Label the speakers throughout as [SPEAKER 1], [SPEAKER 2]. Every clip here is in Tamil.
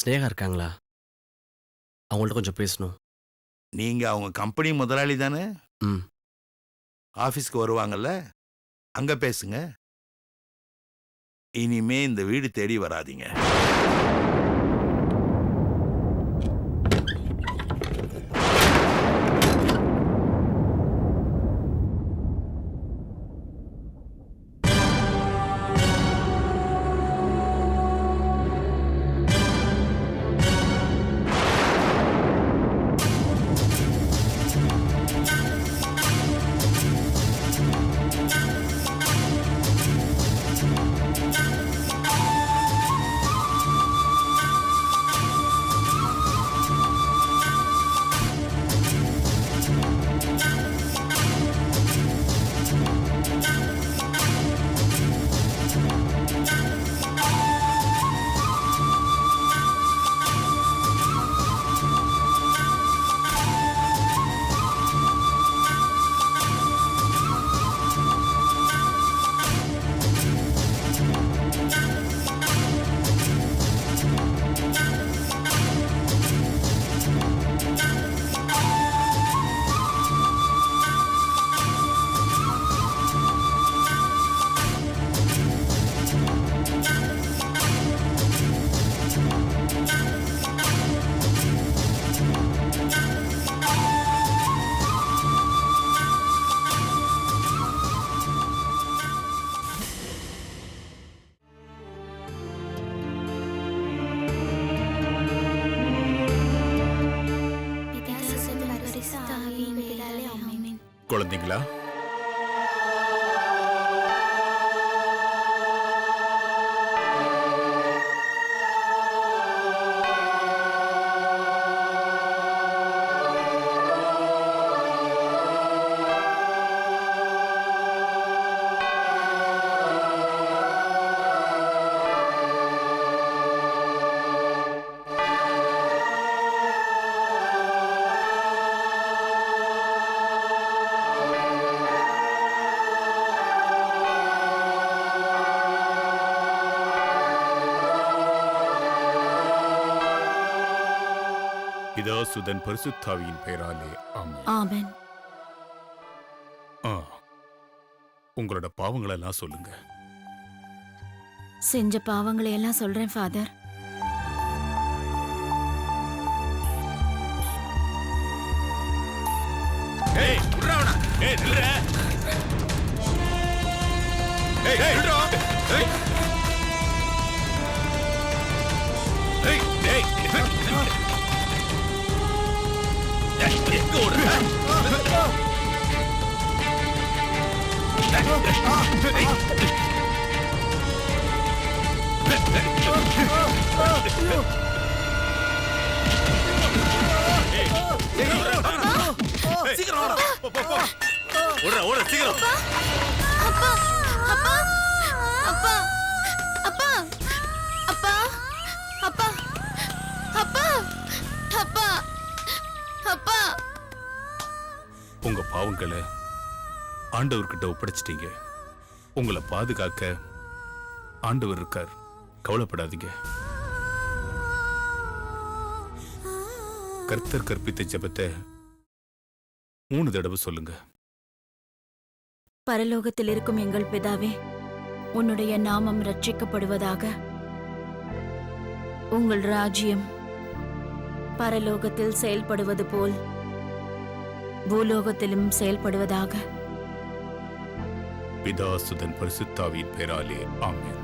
[SPEAKER 1] ஸ்னேகா இருக்காங்களா? அவங்கள்ட்ட கொஞ்சம் பேசணும்.
[SPEAKER 2] நீங்க அவங்க கம்பெனி முதலாளி தானே?
[SPEAKER 1] ம்.
[SPEAKER 2] ஆபீஸ்க்கு வருவாங்கல்ல, அங்க பேசுங்க. இனிமே இந்த வீடு தேடி வராதீங்க.
[SPEAKER 3] குழந்தைங்களா, பிதாசுதன் பரிசுத்தாவியின் பெயராலே ஆமென்.
[SPEAKER 4] ஆமென்.
[SPEAKER 3] ஆ, உங்களோட பாவங்களை எல்லாம் சொல்லுங்க.
[SPEAKER 4] செஞ்ச பாவங்களை எல்லாம் சொல்றேன் ஃபாதர்.
[SPEAKER 3] ஏய், விட்றா அவனை. ஏய், நில்லுடா. ஏய், விட்றா. ஏய். ஏய், ஏய். எங்க ஓடுற? சீக்கிரம் ஓட. ஓடுற, ஓட சீக்கிரம்.
[SPEAKER 4] அப்பா அப்பா அப்பா அப்பா அப்பா அப்பா அப்பா அப்பா அப்பா.
[SPEAKER 3] உங்க பாவங்களை ஆண்டவர்கிட்ட ஒப்படைச்சிட்டீங்க. உங்களை பாதுகாக்க ஆண்டவர் இருக்கார். கவலைப்படாதீங்க. கர்த்தர் கற்பித்த ஜெபத்தை 3 தடவை சொல்லுங்க.
[SPEAKER 4] பரலோகத்தில் இருக்கும் எங்கள் பிதாவே, உன்னுடைய நாமம் ரட்சிக்கப்படுவதாக. உங்கள் ராஜ்யம் பரலோகத்தில் செயல்படுவது போல் பூலோகத்திலும் செயல்படுவதாக.
[SPEAKER 3] பிதாசுதன் பரிசுத்தாவியின் பெயராலே ஆமென்.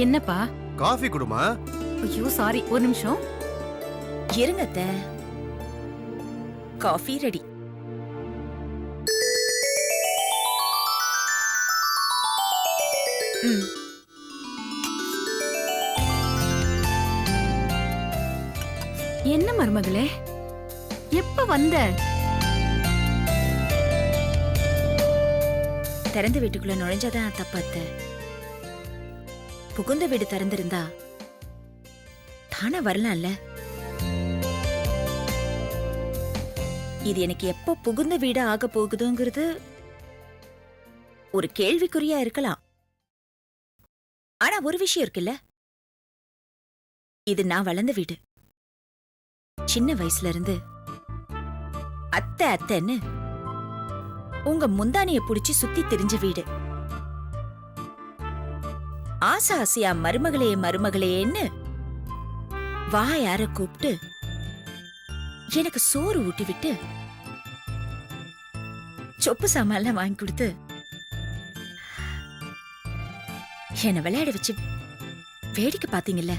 [SPEAKER 5] என்னப்பா?
[SPEAKER 3] காஃபி குடுமா.
[SPEAKER 5] ஐயோ சாரி, ஒரு நிமிஷம்.
[SPEAKER 6] இருங்க அத்தை. Coffee ready.
[SPEAKER 5] என்ன மருமகளே, எப்ப வந்த?
[SPEAKER 6] திறந்த வீட்டுக்குள்ள நுழைஞ்சதான் தப்பு அத்தை. புகுந்த வீடு திறந்திருந்தா தானே வரலாம்ல. இது எனக்கு எப்போ புகுந்த வீடு ஆக போகுதுங்கிறது ஒரு கேள்விக்குறியா இருக்கலாம். ஆனா ஒரு விஷயம் இருக்குல்ல, இது நான் வளர்ந்த வீடு. சின்ன வயசுல இருந்து அத்தை அத்தைன்னு உங்க முந்தானிய புடிச்சு சுத்தி திரிஞ்ச வீடு. ஆசை ஆசையா மருமகளே மருமகளேன்னு வாயார கூப்பிட்டு எனக்கு சோறு ஊட்டி விட்டு சொப்பு சாமான்லாம் வாங்கி கொடுத்து என்ன விளையாட வச்சு வேடிக்கை பாத்தீங்கல்ல.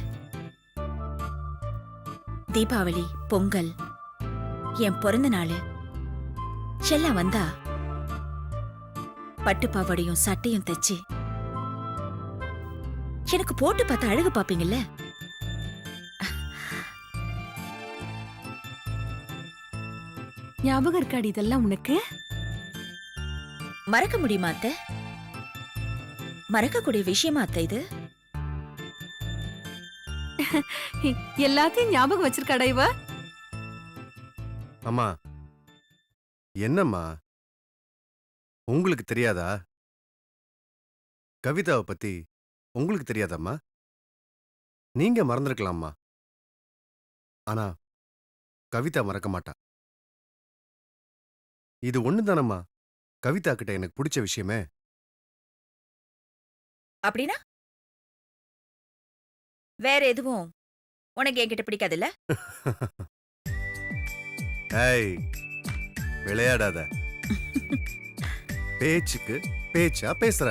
[SPEAKER 6] தீபாவளி, பொங்கல், என் பிறந்த நாள் எல்லாம் வந்தா பட்டுப்பாவடையும் சட்டையும் தைச்சு எனக்கு போட்டு பார்த்து அழகு பாப்பீங்கல்ல.
[SPEAKER 5] ஞாபகம் இருக்காடி இதெல்லாம் உனக்கு?
[SPEAKER 6] மறக்க முடியுமா அத்தை? மறக்கக்கூடிய விஷயமா அத்தை இது?
[SPEAKER 5] எல்லாத்தையும் ஞாபகம் வச்சிருக்காடா இவ?
[SPEAKER 3] அம்மா, என்னம்மா உங்களுக்கு தெரியாதா? கவிதாவை பத்தி உங்களுக்கு தெரியாதாம்மா? நீங்க மறந்துருக்கலாம்மா. ஆனா கவிதா மறக்க மாட்டா. இது ஒண்ணுதானம்மா கவிதா கிட்ட எனக்கு பிடிச்ச விஷயமே.
[SPEAKER 6] அப்படின்னா வேற எதுவும் உனக்கு என்கிட்ட பிடிக்காதுல்ல?
[SPEAKER 3] ஏய், விளையாடாத. பேச்சுக்கு பேச்சா பேசுற.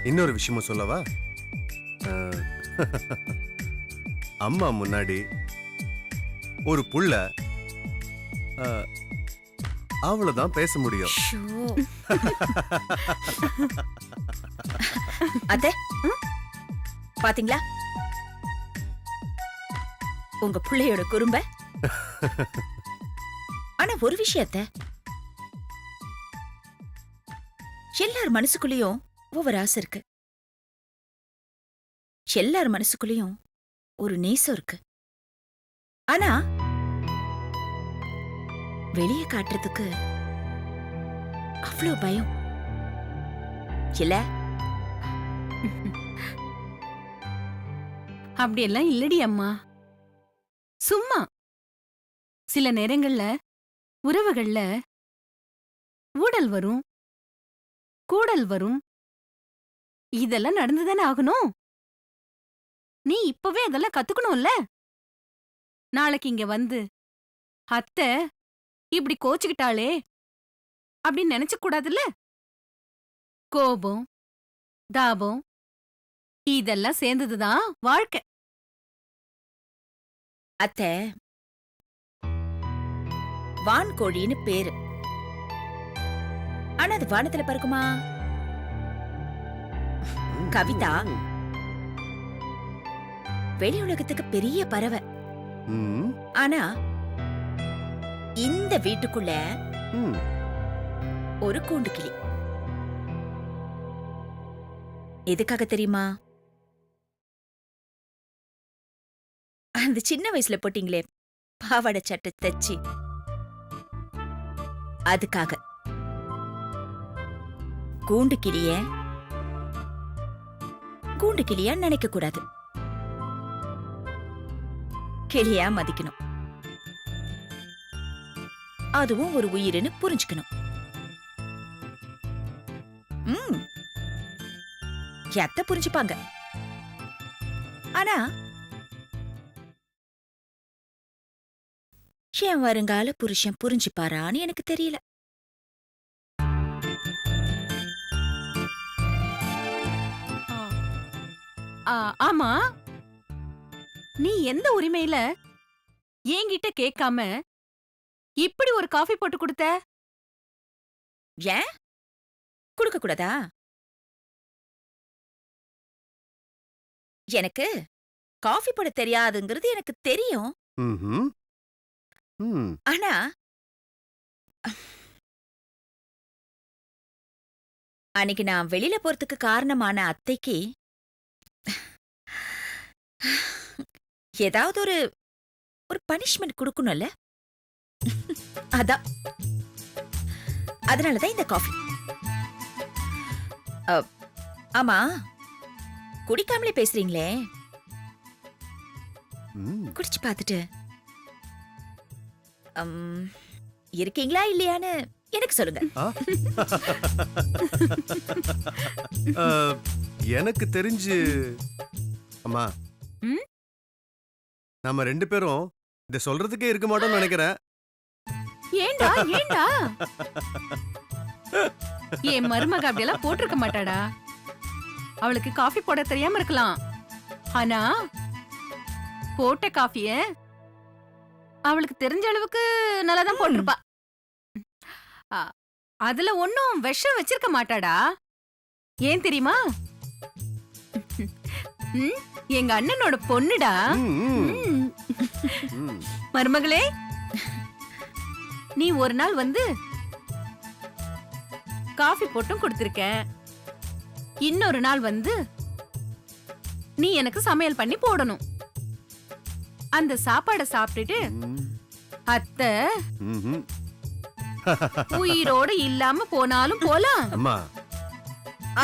[SPEAKER 3] இன்னொரு விஷயமும் சொல்லவா? அம்மா முன்னாடி ஒரு புள்ள அவ்வளவுதான் பேச முடியும்.
[SPEAKER 6] ஷோ. அத்தை, பாத்தீங்களா உங்க பிள்ளையோட குறும்ப? ஆனா ஒரு விஷயம் அத்தை, எல்லார் மனசுக்குள்ளயும் ஒவ்வொரு ஆசை இருக்கு. எல்லார் மனசுக்குள்ளயும் ஒரு நேசம் இருக்கு. ஆனா வெளியே காட்டுறதுக்கு அவ்வளவு பயம் இல்ல?
[SPEAKER 5] அப்படியெல்லாம் இல்லடி அம்மா. சும்மா சில நேரங்கள்ல உறவுகள்ல ஊடல் வரும், கூடல் வரும். இதெல்லாம் நடந்துதானே ஆகணும். நீ இப்பவே அதெல்லாம் கத்துக்கணும்ல. நாளைக்கு இங்க வந்து அத்தை இப்படி கோச்சுக்கிட்டாளே அப்படின்னு நினைச்ச கூடாதுல்ல. கோபம், தாபம் இதெல்லாம் சேர்ந்ததுதான் வாழ்க்கை.
[SPEAKER 6] அத்தை, வான்கோழின்னு பேரு. ஆனா அது வானத்துல பறக்குமா? கவிதா வெளி உலகத்துக்கு பெரிய பறவை.
[SPEAKER 3] ம்,
[SPEAKER 6] ஆனா இந்த வீட்டுக்குள்ள
[SPEAKER 3] ம்.
[SPEAKER 6] ஒரு கூண்டு கிளி. எதுக்காக தெரியுமா? அந்த சின்ன வயசுல போட்டீங்களே பாவாடை சட்டை தச்சு, அதுக்காக. கூண்டு கிளியா நினைக்க கூடாது, கிளியா மதிக்கணும். அதுவும் ஒரு உயிர்னு புரிஞ்சுக்கணும். எத்த புரிஞ்சுப்பாங்க. ஆனா என் வருங்கால புருஷன் புரிஞ்சுப்பாரான்னு எனக்கு தெரியல.
[SPEAKER 5] ஆமா, நீ எந்த உரிமையில என்கிட்ட கேட்காம இப்படி ஒரு காஃபி போட்டு கொடுத்த?
[SPEAKER 6] ஏன் குடுக்க கூடாதா? எனக்கு காஃபி போட தெரியாதுங்கிறது எனக்கு தெரியும்.
[SPEAKER 7] ம்ஹும். ம்.
[SPEAKER 6] ஆனா அன்னைக்கு நான் வெளியில போறதுக்கு காரணமான அத்தைக்கு ஏதாவது ஒரு ஒரு பனிஷ்மெண்ட் கொடுக்கணும்ல. அதான் அதனாலதான் இந்த காஃபி. ஆமா, குடிக்காமலே பேசுறீங்களே,
[SPEAKER 7] ம்.
[SPEAKER 6] குடிச்சு பார்த்துட்டு இருக்கீங்களா இல்லையான்னு எனக்கு சொல்லுங்க.
[SPEAKER 7] ஆ? எனக்கு தெரிஞ்சு அம்மா,
[SPEAKER 5] ம்?
[SPEAKER 7] நம்ம 2 பேரும் இத சொல்றதுக்கே இருக்க மாட்டோம்னு நினைக்கிறேன்.
[SPEAKER 5] ஏண்டா ஏண்டா? என் மருமக அப்படியெல்லாம் போட்டிருக்க மாட்டாடா. அவளுக்கு காஃபி போட தெரியாம இருக்கலாம், ஆனா போட்ட காஃபிய அவளுக்கு தெரிஞ்ச அளவுக்கு நல்லாதான் போட்டிருப்பா. அதுல ஒன்னும் விஷம் வச்சிருக்க மாட்டாடா. ஏன் தெரியுமா? எங்க அண்ணனோட பொண்ணுடா.
[SPEAKER 7] ம், ம்.
[SPEAKER 5] ம்.
[SPEAKER 7] ம்.
[SPEAKER 5] மருமகளே, நீ ஒரு நாள் வந்து காஃபி போட்டும் கொடுத்திருக்க, இன்னொரு நாள் வந்து நீ எனக்கு சமையல் பண்ணி போடணும். அந்த சாப்பாடை சாப்பிட்டுட்டு
[SPEAKER 7] ம்.
[SPEAKER 5] அத்தை
[SPEAKER 7] ம்ஹும்.
[SPEAKER 5] உயிரோட இல்லாம போனாலும் போலாம்.
[SPEAKER 7] அம்மா,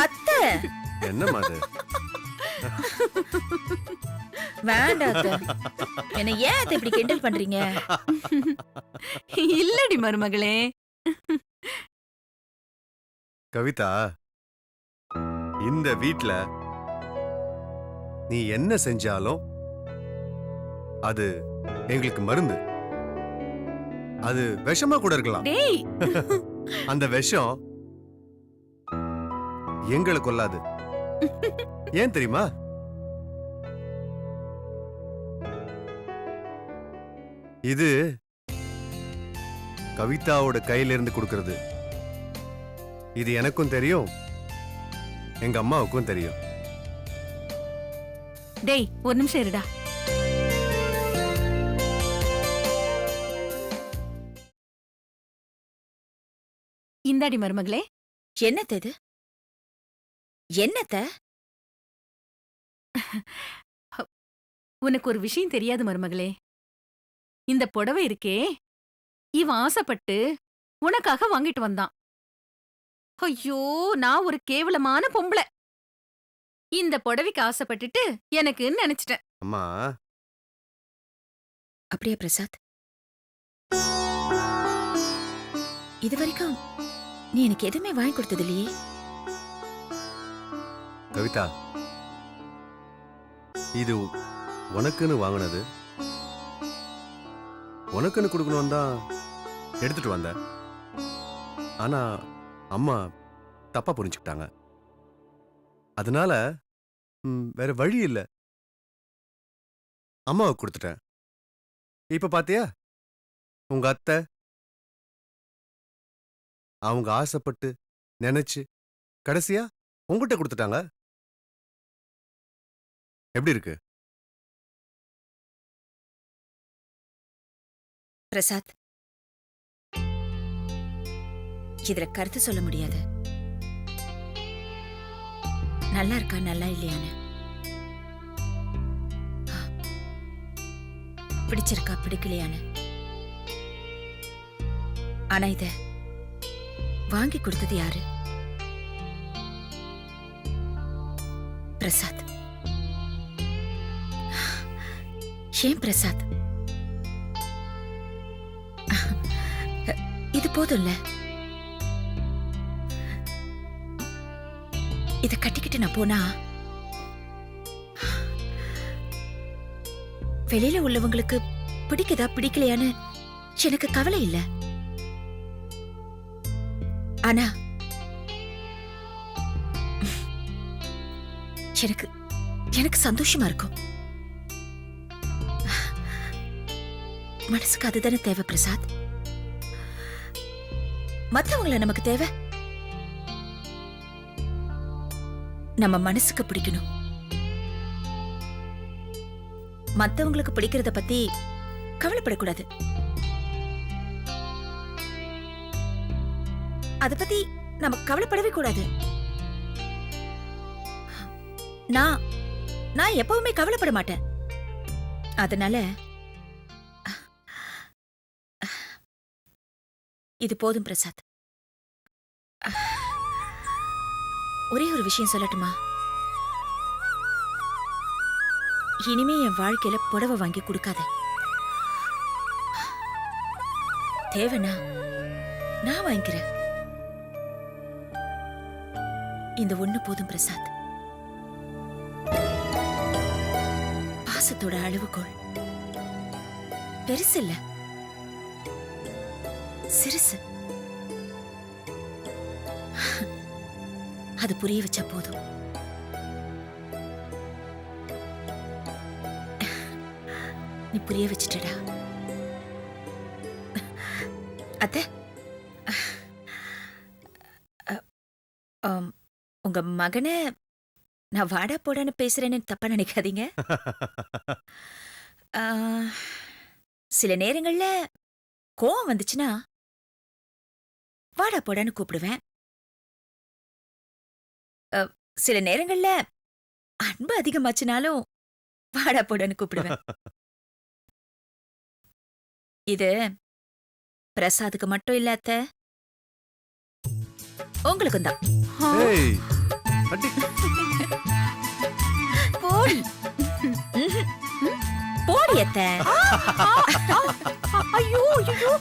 [SPEAKER 6] அத்தை
[SPEAKER 7] என்னம்மா அது?
[SPEAKER 6] வேண்டாம் அத்தை. என்ன ஏன் அத்தை இப்படி கிண்டல் பண்றீங்க?
[SPEAKER 5] இல்லடி மருமகளே.
[SPEAKER 7] கவிதா, இந்த வீட்ல நீ என்ன செஞ்சாலும் அது எங்களுக்கு மருந்து. அது விஷமா கூட இருக்கலாம்.
[SPEAKER 5] டேய்,
[SPEAKER 7] அந்த விஷம் எங்களை கொல்லாது. ஏன் தெரியுமா? இது கவிதாவோட கையில இருந்து கொடுக்கிறது. இது எனக்கும் தெரியும், எங்க அம்மாவுக்கும் தெரியும்.
[SPEAKER 5] டேய், ஒரு நிமிஷம் இருடா. இந்தாடி மருமகளே.
[SPEAKER 6] என்னத்த இது? என்னத்த?
[SPEAKER 5] உனக்கு ஒரு விஷயம் தெரியாது மருமகளே. இந்த புடவை இருக்கே, இவன் ஆசைப்பட்டு உனக்காக வாங்கிட்டு வந்தான். ஐயோ, நான் ஒரு கேவலமான பொம்பளை. இந்த புடவைக்கு ஆசைப்பட்டுட்டு எனக்குன்னு நினைச்சிட்டேன்.
[SPEAKER 7] அம்மா,
[SPEAKER 6] அப்படியே பிரசாத், இது வரைக்கும் நீ எனக்கு எதுவுமே வாங்கி கொடுத்தது இல்லையே.
[SPEAKER 7] கவிதா, இது உனக்குன்னு வாங்கினது. உனக்குன்னு கொடுக்கணும் தான் எடுத்துட்டு வந்த. ஆனா அம்மா தப்பா புரிஞ்சுக்கிட்டாங்க. அதனால வேற வழி இல்ல, அம்மாவுக்கு கொடுத்துட்டேன். இப்ப பாத்தியா, உங்க அத்தை அவங்க ஆசைப்பட்டு நினைச்சு கடைசியா உங்ககிட்ட கொடுத்துட்டாங்க. எப்படி இருக்கு?
[SPEAKER 6] பிரசாத், இதுல கருத்து சொல்ல முடியாது. நல்லா இருக்கா நல்லா இல்லையான்னு, பிடிச்சிருக்கா பிடிக்கலையான்னு. ஆனா இத வாங்கி கொடுத்தது யாரு? பிரசாத். ஏன் பிரசாத்? இது போதும்ல. இத கட்டிக்கிட்டு நான் போனா வெளியில உள்ளவங்களுக்கு பிடிக்குதா பிடிக்கலையான்னு எனக்கு கவலை இல்ல. ஆனா எனக்கு எனக்கு சந்தோஷமா இருக்கும். மனசுக்கு அதுதானே தேவை பிரசாத். மத்தவங்கள நமக்கு தேவை. நம்ம மனசுக்கு பிடிக்கணும். மத்தவங்களுக்கு பிடிக்கிறத பத்தி கவலைப்படக்கூடாது. அத பத்தி நம்ம கவலைப்படவே கூடாது. நான் எப்பவுமே கவலைப்பட மாட்டேன். அதனால இது போதும் பிரசாத். ஒரே ஒரு விஷயம் சொல்லட்டுமா? இனிமே என் வாழ்க்கையில புடவை வாங்கி கொடுக்காத. தேவைனா நான் வாங்கிக்கிறேன். இந்த ஒண்ணு போதும் பிரசாத். பாசத்தோட அளவுகோல் பெருசு இல்ல, சிறுசு. அது புரிய வச்சா போதும். நீ புரிய வச்சுட்டடா. அத்தை, உங்க மகனை நான் வாடா போடான்னு பேசுறேன்னு தப்பா நினைக்காதீங்க. சில நேரங்கள்ல கோவம் வந்துச்சுன்னா வாடா போடான்னு கூப்பிடுவேன். சில நேரங்கள்ல அன்பு அதிகமாச்சுனாலும் வாடா போடான்னு கூப்பிடுவேன். இது பிரசாதுக்கு மட்டும் இல்ல அத்தை, உங்களுக்கும் தான்.
[SPEAKER 7] ஏய், அடி.
[SPEAKER 6] போடி போடி அத்தை.
[SPEAKER 5] ஐயோ ஐயோ,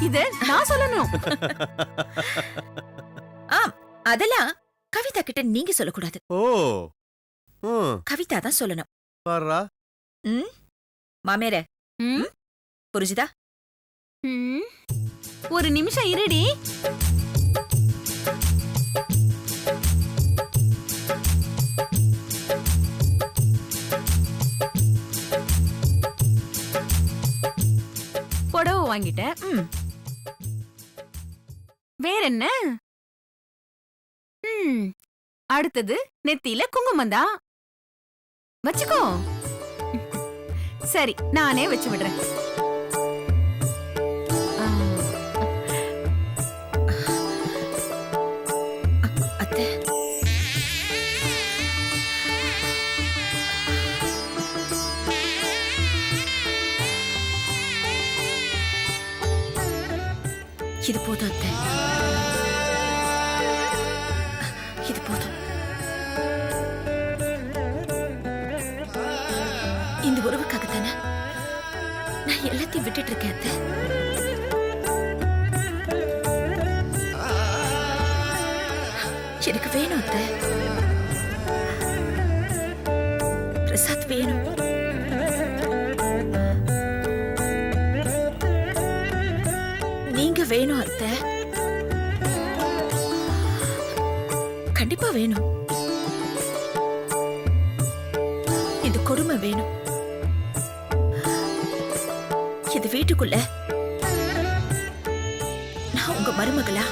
[SPEAKER 5] இத நான் சொல்லணும்.
[SPEAKER 6] அதெல்லாம் கவிதா கிட்ட நீங்க சொல்லக்கூடாது.
[SPEAKER 7] ஓ,
[SPEAKER 6] கவிதா தான் சொல்லணும்.
[SPEAKER 7] பாருடா.
[SPEAKER 6] மாமேர,
[SPEAKER 5] ம்,
[SPEAKER 6] புரிஞ்சுதா?
[SPEAKER 5] ம். ஒரு நிமிஷம் இருடி. புடவை வாங்கிட்டேன். வேற என்ன? அடுத்தது நெத்தியில குங்குமம் தான். வச்சுக்கோ. சரி, நானே வச்சு விடுறேன்.
[SPEAKER 6] அத்தை, இது போதும் அத்தை, இது போதும். இந்த உறவுக்காகத்தானே நான் எல்லாத்தையும் விட்டுட்டு இருக்கேன் அத்தை. எனக்கு வேணும் அத்தை. பிரசாத் வேணும். நீங்க வேணும் அத்தை. கண்டிப்பா வேணும். இந்த கொடுமை வேணும். இது வீட்டுக்குள்ள நான் உங்க மருமகளா,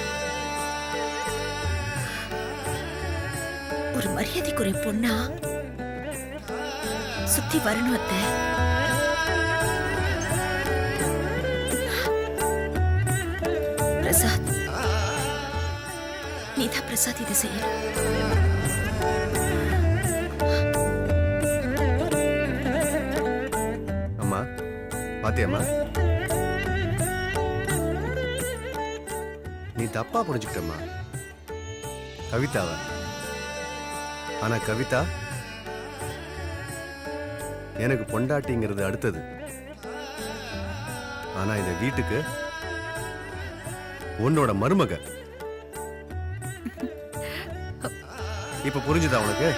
[SPEAKER 6] ஒரு மரியாதைக்குரிய பொண்ணா சுத்தி வரணும் அத்தை. பிரசாத், நீதான் பிரசாத் இதை செய்யணும்.
[SPEAKER 7] அம்மா, பாத்தியம்மா, நீ தப்பா புரிஞ்சுக்கிட்டம்மா கவிதாவ. ஆனா கவிதா எனக்கு பொண்டாட்டிங்கிறது அடுத்தது. ஆனா இந்த வீட்டுக்கு உன்னோட மருமக. இப்ப புரிஞ்சுதா உனக்கு?